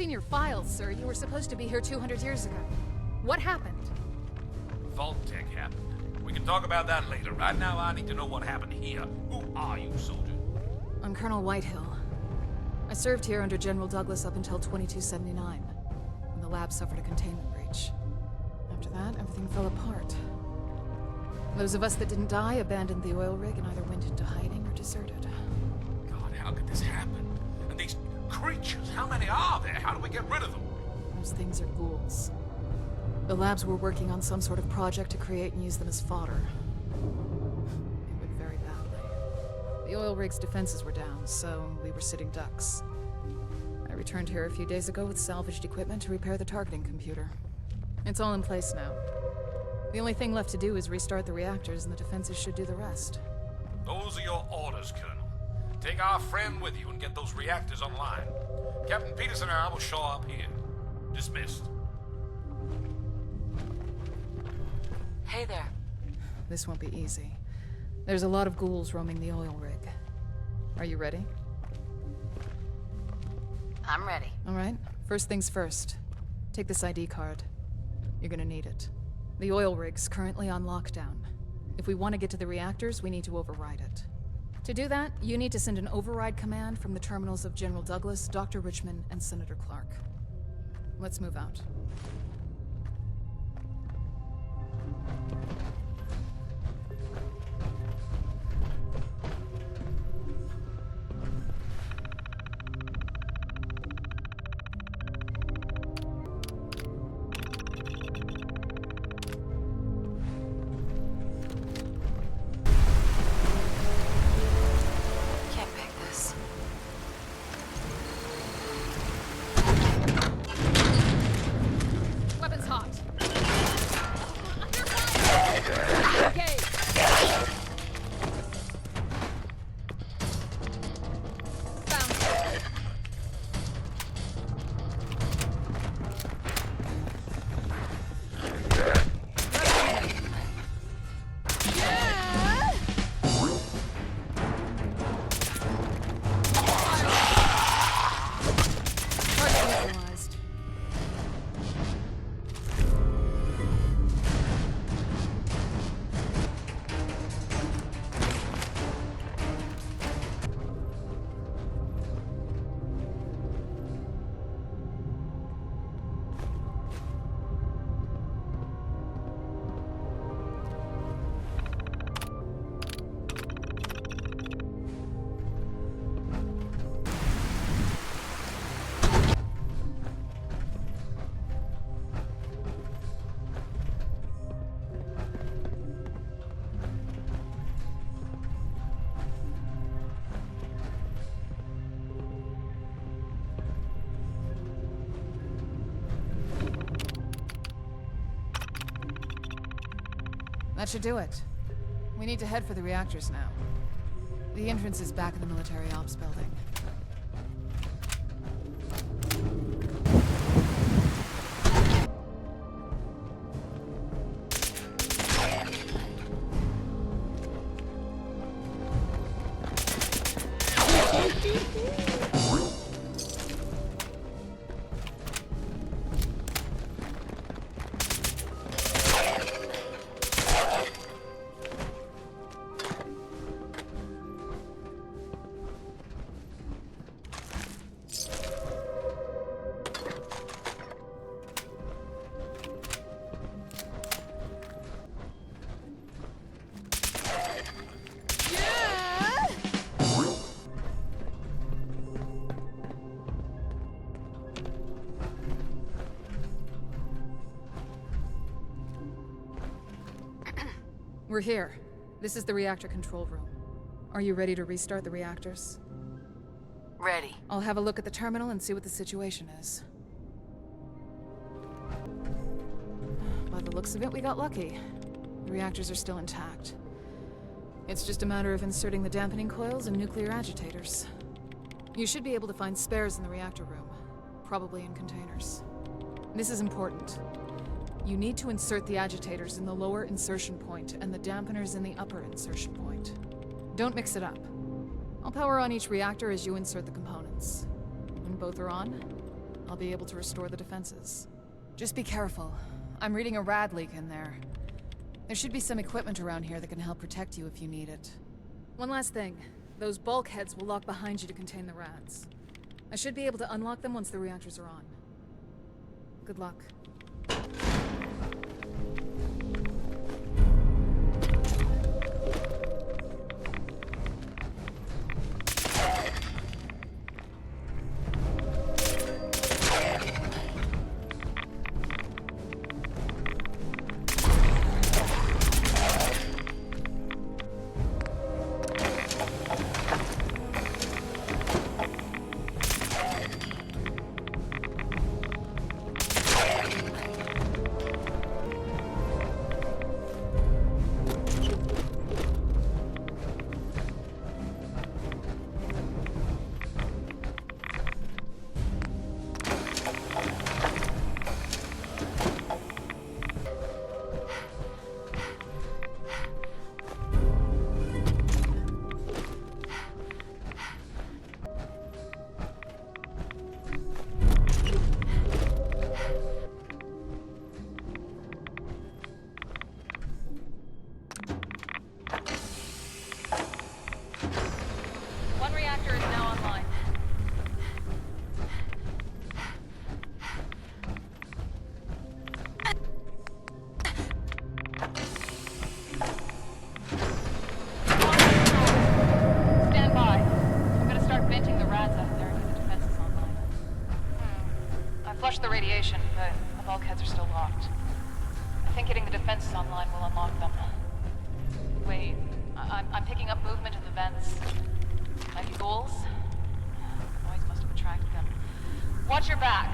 seen your files, sir. You were supposed to be here 200 years ago. What happened? Vault tech happened. We can talk about that later. Right now, I need to know what happened here. Who are you, soldier? I'm Colonel Whitehill. I served here under General Douglas up until 2279, when the lab suffered a containment breach. After that, everything fell apart. Those of us that didn't die abandoned the oil rig and either went into hiding or deserted. God, how could this happen? And these creatures, how many are there? How do we get rid of them? Those things are ghouls. The labs were working on some sort of project to create and use them as fodder. It went very badly. The oil rig's defenses were down, so we were sitting ducks. I returned here a few days ago with salvaged equipment to repair the targeting computer. It's all in place now. The only thing left to do is restart the reactors, and the defenses should do the rest. Those are your orders, Colonel. Take our friend with you and get those reactors online. Captain Peterson and I will show up here. Dismissed. Hey there. This won't be easy. There's a lot of ghouls roaming the oil rig. Are you ready? I'm ready. All right. First things first. Take this ID card. You're gonna need it. The oil rig's currently on lockdown. If we want to get to the reactors, we need to override it. To do that, you need to send an override command from the terminals of General Douglas, Dr. Richmond, and Senator Clark. Let's move out. Can't pick this. Weapons hot. Under fire! Engage! Found. Target neutralized. That should do it. We need to head for the reactors now. The entrance is back in the military ops building. We're here. This is the reactor control room. Are you ready to restart the reactors? Ready. I'll have a look at the terminal and see what the situation is. By the looks of it, we got lucky. The reactors are still intact. It's just a matter of inserting the dampening coils and nuclear agitators. You should be able to find spares in the reactor room, probably in containers. This is important. You need to insert the agitators in the lower insertion point and the dampeners in the upper insertion point. Don't mix it up. I'll power on each reactor as you insert the components. When both are on, I'll I'll be able to restore the defenses. Just be careful. I'm reading a rad leak in there. There should be some equipment around here that can help protect you if you need it. One last thing. Those bulkheads will lock behind you to contain the rads. I should be able to unlock them once the reactors are on. Good luck. One reactor is now online. Stand by. I'm gonna start venting the rads out there and get the defenses online. I flushed the radiation, but the bulkheads are still locked. I think getting the defenses online will unlock them. Wait, I'm picking up movement in the vents. Might be ghouls? Noise must have attracted them. Watch your back.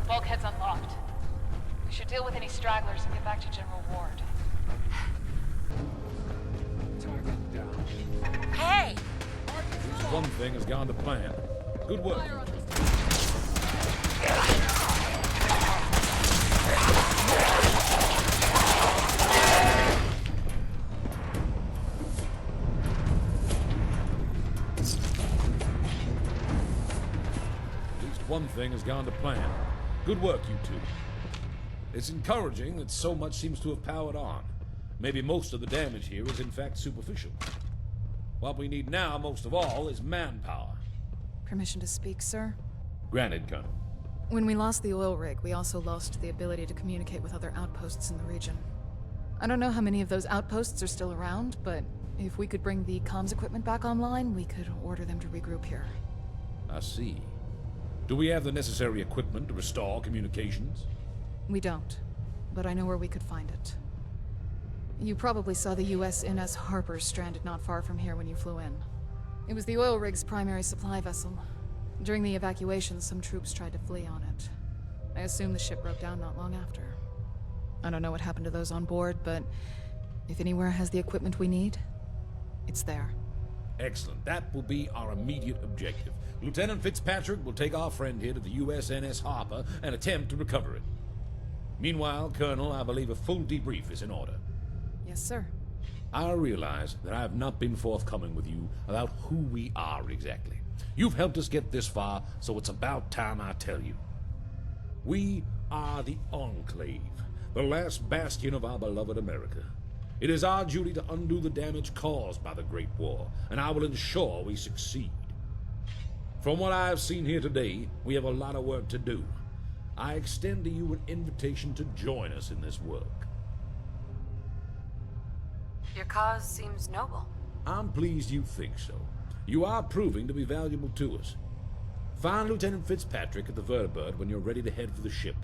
Bulkhead's unlocked. We should deal with any stragglers and get back to General Ward. Target down. Hey! One thing has gone to plan. Good work. One thing has gone to plan. Good work, you two. It's encouraging that so much seems to have powered on. Maybe most of the damage here is in fact superficial. What we need now, most of all, is manpower. Permission to speak, sir? Granted, Colonel. When we lost the oil rig, we also lost the ability to communicate with other outposts in the region. I don't know how many of those outposts are still around, but if we could bring the comms equipment back online, we could order them to regroup here. I see. Do we have the necessary equipment to restore communications? We don't, but I know where we could find it. You probably saw the USNS Harper stranded not far from here when you flew in. It was the oil rig's primary supply vessel. During the evacuation, some troops tried to flee on it. I assume the ship broke down not long after. I don't know what happened to those on board, but if anywhere has the equipment we need, it's there. Excellent. That will be our immediate objective. Lieutenant Fitzpatrick will take our friend here to the USNS Harper and attempt to recover it. Meanwhile, Colonel, I believe a full debrief is in order. Yes, sir. I realize that I have not been forthcoming with you about who we are exactly. You've helped us get this far, so it's about time I tell you. We are the Enclave, the last bastion of our beloved America. It is our duty to undo the damage caused by the Great War, and I will ensure we succeed. From what I have seen here today, we have a lot of work to do. I extend to you an invitation to join us in this work. Your cause seems noble. I'm pleased you think so. You are proving to be valuable to us. Find Lieutenant Fitzpatrick at the Vertibird when you're ready to head for the ship.